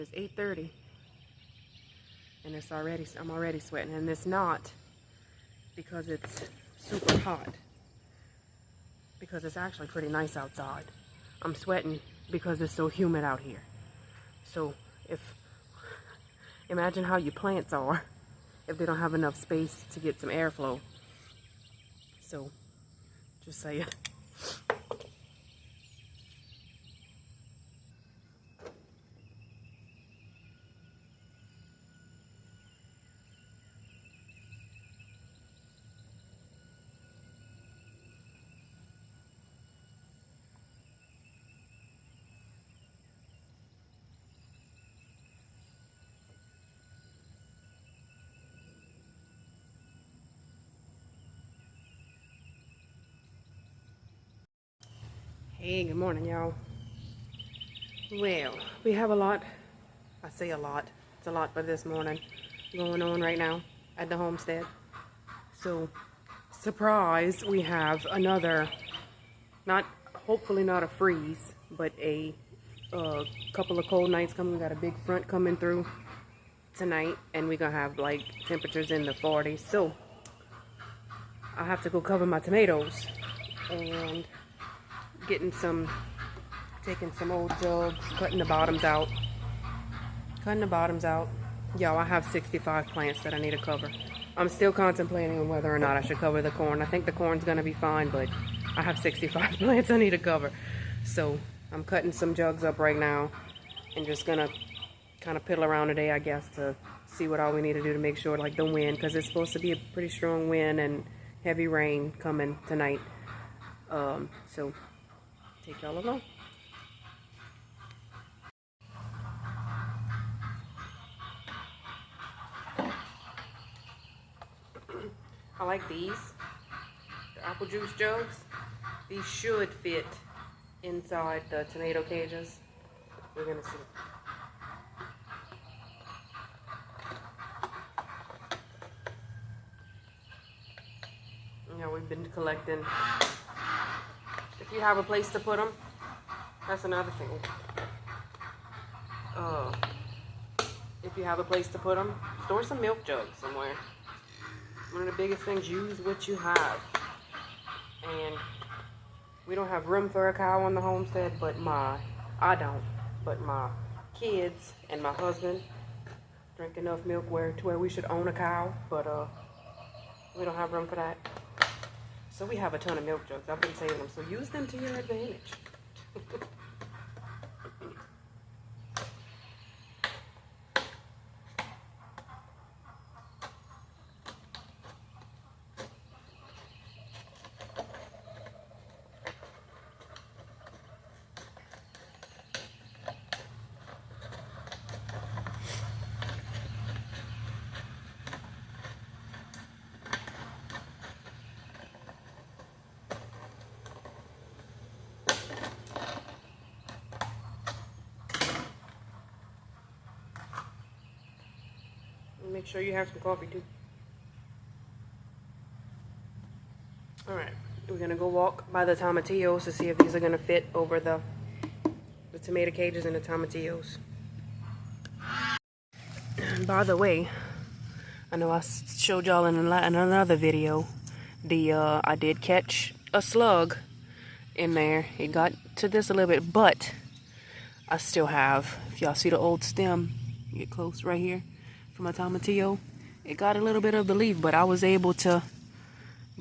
It's 8:30 and I'm already sweating, and it's not because it's super hot, because it's actually pretty nice outside. I'm sweating because it's so humid out here. So imagine how your plants are if they don't have enough space to get some airflow. So just saying. Hey, good morning, y'all. Well, we have a lot, I say a lot, it's a lot for this morning going on right now at the homestead. So, surprise, we have another, hopefully not a freeze, but a couple of cold nights coming. We got a big front coming through tonight, and we're gonna have like temperatures in the 40s. So, I have to go cover my tomatoes and taking some old jugs, cutting the bottoms out. Y'all, I have 65 plants that I need to cover. I'm still contemplating on whether or not I should cover the corn. I think the corn's gonna be fine, but I have 65 plants I need to cover. So I'm cutting some jugs up right now and just gonna kind of piddle around today, I guess, to see what all we need to do to make sure, like the wind, because it's supposed to be a pretty strong wind and heavy rain coming tonight. So take y'all along. I like these, the apple juice jugs. These should fit inside the tomato cages. We're gonna see. You know, we've been collecting. If you have a place to put them, that's another thing. If you have a place to put them, store some milk jugs somewhere. One of the biggest things, use what you have. And we don't have room for a cow on the homestead, but my kids and my husband drink enough milk to where we should own a cow, but we don't have room for that. So we have a ton of milk jugs. I've been saving them, so use them to your advantage. Make sure you have some coffee too. Alright, we're gonna go walk by the tomatillos to see if these are gonna fit over the tomato cages and the tomatillos. And by the way, I know I showed y'all in another video, I did catch a slug in there. It got to this a little bit, but I still have, if y'all see the old stem, get close right here, from a tomatillo, it got a little bit of the leaf, but I was able to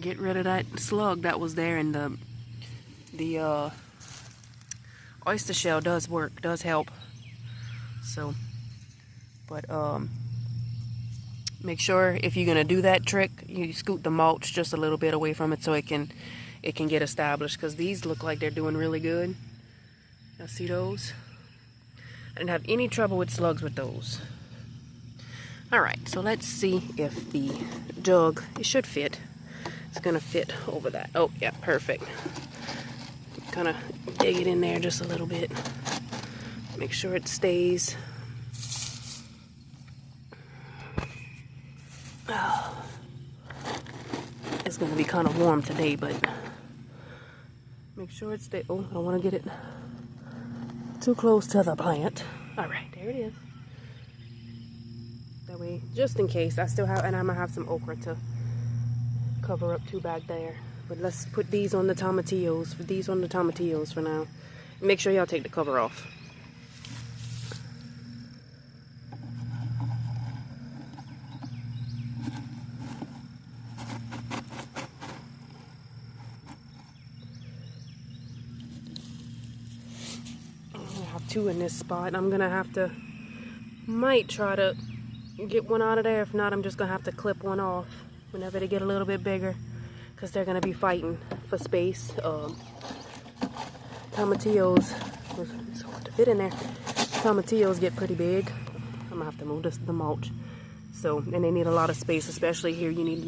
get rid of that slug that was there, and the oyster shell does help. So, but make sure if you're gonna do that trick, you scoot the mulch just a little bit away from it so it can get established, because these look like they're doing really good. Y'all see those? I didn't have any trouble with slugs with those. Alright, so let's see if the jug, it should fit. It's gonna fit over that. Oh, yeah, perfect. Kind of dig it in there just a little bit. Make sure it stays. Oh. It's gonna be kind of warm today, but make sure it stays. Oh, I don't want to get it too close to the plant. Alright, there it is. just in case. I still have, and I'm gonna have some okra to cover up too back there. But let's put these on the tomatillos. For now. Make sure y'all take the cover off. I have two in this spot. I'm gonna have to, might try to get one out of there. If not, I'm just gonna have to clip one off whenever they get a little bit bigger, because they're gonna be fighting for space. Tomatillos, it's hard to fit in there. Tomatillos get pretty big. I'm gonna have to move the mulch. So, and they need a lot of space, especially here. You need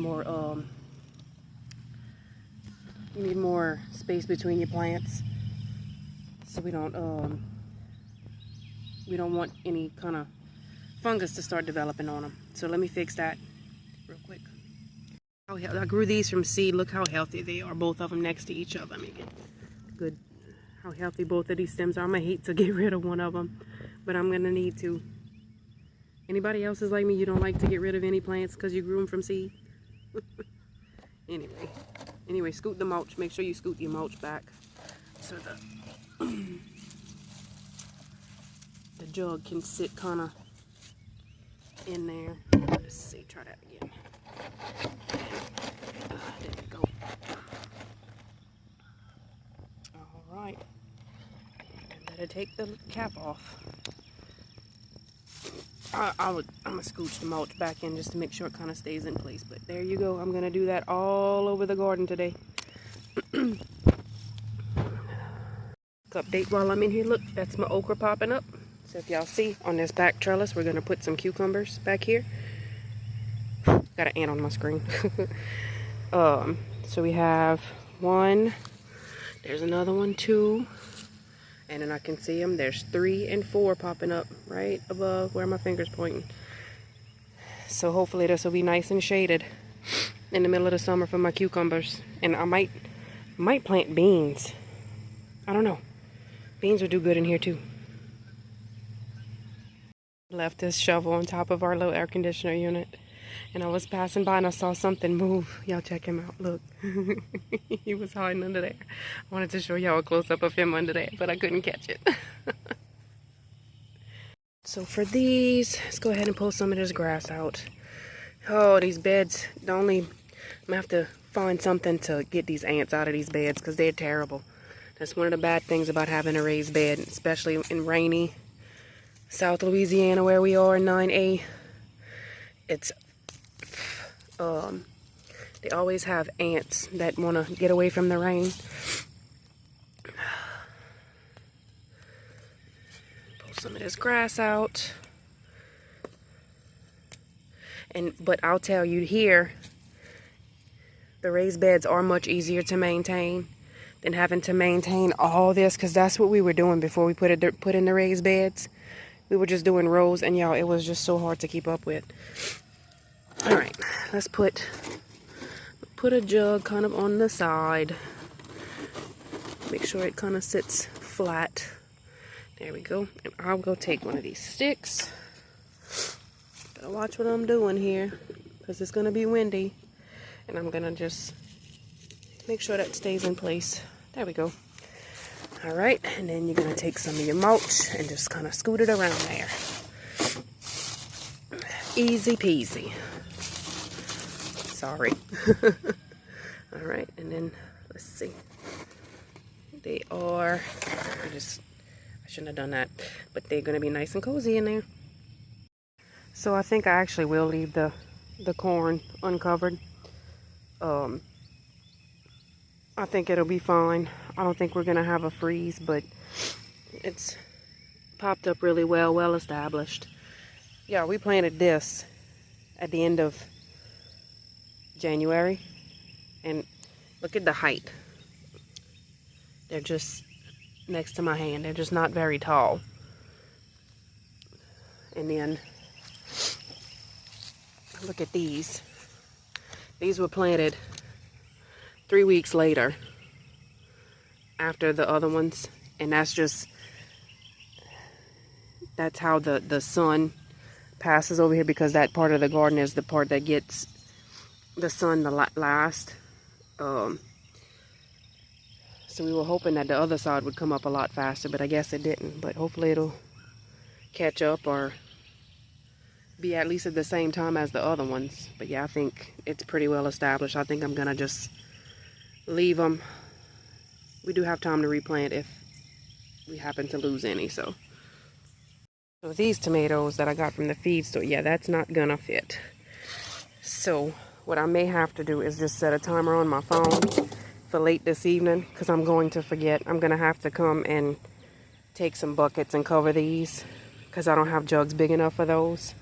more space between your plants, so we don't want any kind of fungus to start developing on them. So let me fix that real quick. I grew these from seed. Look how healthy they are, both of them next to each other. Make it good. How healthy both of these stems are. I'm gonna hate to get rid of one of them, but I'm gonna need to. Anybody else is like me? You don't like to get rid of any plants because you grew them from seed? Anyway, scoot the mulch. Make sure you scoot your mulch back so the jug can sit kind of in there. Let's see, try that again. There we go. All right. Better take the cap off. I'm gonna scooch the mulch back in just to make sure it kind of stays in place. But there you go. I'm gonna do that all over the garden today. Update while I'm in here. Look, that's my okra popping up. So if y'all see on this back trellis, we're gonna put some cucumbers back here. Got an ant on my screen. So we have one. There's another one, two. And then I can see them. There's 3 and 4 popping up right above where my finger's pointing. So hopefully this will be nice and shaded in the middle of the summer for my cucumbers. And I might plant beans. I don't know. Beans would do good in here too. Left this shovel on top of our little air conditioner unit. And I was passing by and I saw something move. Y'all check him out. Look. He was hiding under there. I wanted to show y'all a close-up of him under there, but I couldn't catch it. So for these, let's go ahead and pull some of this grass out. Oh, these beds. I'm going to have to find something to get these ants out of these beds because they're terrible. That's one of the bad things about having a raised bed, especially in rainy South Louisiana where we are in 9A. It's they always have ants that want to get away from the rain. Pull some of this grass out. But I'll tell you here, the raised beds are much easier to maintain than having to maintain all this, because that's what we were doing before we put in the raised beds. We were just doing rows, and y'all, it was just so hard to keep up with. All right, let's put a jug kind of on the side. Make sure it kind of sits flat. There we go. And I'll go take one of these sticks. Gotta watch what I'm doing here because it's gonna be windy. And I'm gonna just make sure that stays in place. There we go. All right, and then you're gonna take some of your mulch and just kind of scoot it around there. Easy peasy. Sorry. All right, and then let's see. They are, I shouldn't have done that, but they're gonna be nice and cozy in there. So I think I actually will leave the corn uncovered. I think it'll be fine. I don't think we're gonna have a freeze, but it's popped up really well established. Yeah, we planted this at the end of January, and look at the height. They're just next to my hand. They're just not very tall. And then look at these. These were planted 3 weeks later after the other ones, and that's how the sun passes over here because that part of the garden is the part that gets the sun the last. So we were hoping that the other side would come up a lot faster, but I guess it didn't. But hopefully it'll catch up or be at least at the same time as the other ones. But yeah, I think it's pretty well established. I think I'm gonna just leave them. We do have time to replant if we happen to lose any. So these tomatoes that I got from the feed store, yeah, that's not gonna fit. So what I may have to do is just set a timer on my phone for late this evening, because I'm going to forget. I'm gonna have to come and take some buckets and cover these, because I don't have jugs big enough for those.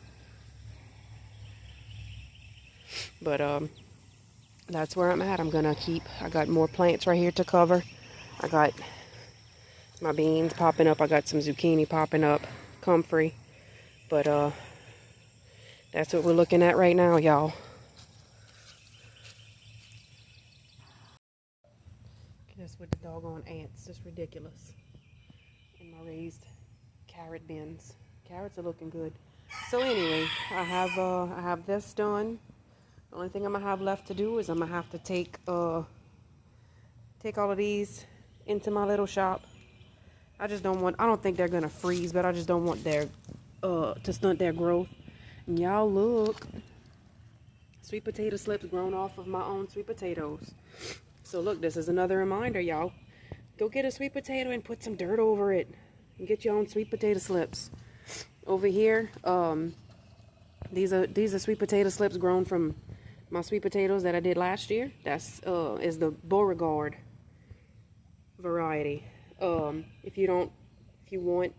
But that's where I'm at. I got more plants right here to cover. I got my beans popping up. I got some zucchini popping up, comfrey. But that's what we're looking at right now, y'all. That's with the doggone ants. Just ridiculous. In my raised carrot bins. Carrots are looking good. So anyway, I have this done. The only thing I'm gonna have left to do is I'm gonna have to take all of these into my little shop. I don't think they're gonna freeze, but I just don't want their to stunt their growth. And y'all look, sweet potato slips grown off of my own sweet potatoes. So look, this is another reminder, y'all. Go get a sweet potato and put some dirt over it and get your own sweet potato slips. Over here, these are sweet potato slips grown from my sweet potatoes that I did last year. That's is the Beauregard variety. If you want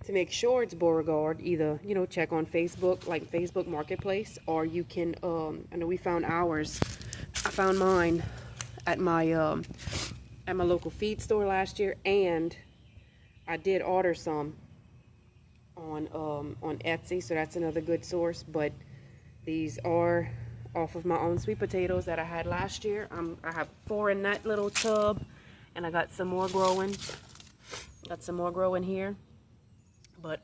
to make sure it's Beauregard, either check on Facebook, like Facebook Marketplace, or you can I know we found ours. I found mine at my local feed store last year, and I did order some on Etsy, so that's another good source. But these are off of my own sweet potatoes that I had last year. I have 4 in that little tub, and I got some more growing. Got some more growing here. But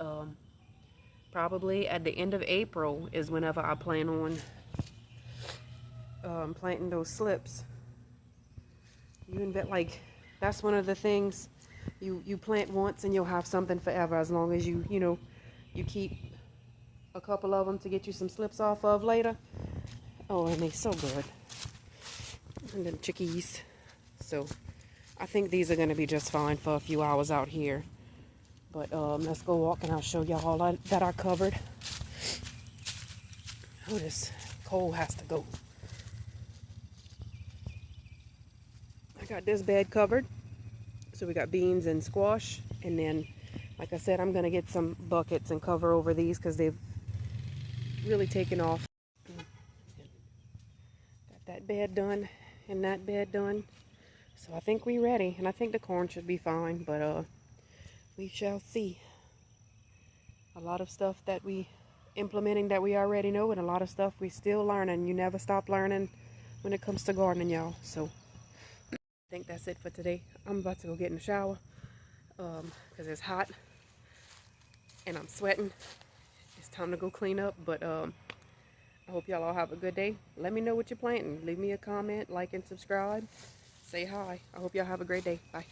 probably at the end of April is whenever I plan on planting those slips. You can bet, like, that's one of the things, you plant once and you'll have something forever, as long as you keep a couple of them to get you some slips off of later. Oh, and they're so good. And then chickies. So I think these are going to be just fine for a few hours out here. But let's go walk and I'll show y'all all that I covered. Oh, this coal has to go. I got this bed covered. So we got beans and squash. And then, like I said, I'm going to get some buckets and cover over these because they've really taken off. Got that bed done and that bed done. So I think we're ready. And I think the corn should be fine. But we shall see. A lot of stuff that we implementing that we already know, and a lot of stuff we still learning. You never stop learning when it comes to gardening, y'all. So I think that's it for today. I'm about to go get in the shower because it's hot and I'm sweating. It's time to go clean up. But I hope y'all all have a good day. Let me know what you're planting. Leave me a comment, like and subscribe. Say hi. I hope y'all have a great day. Bye.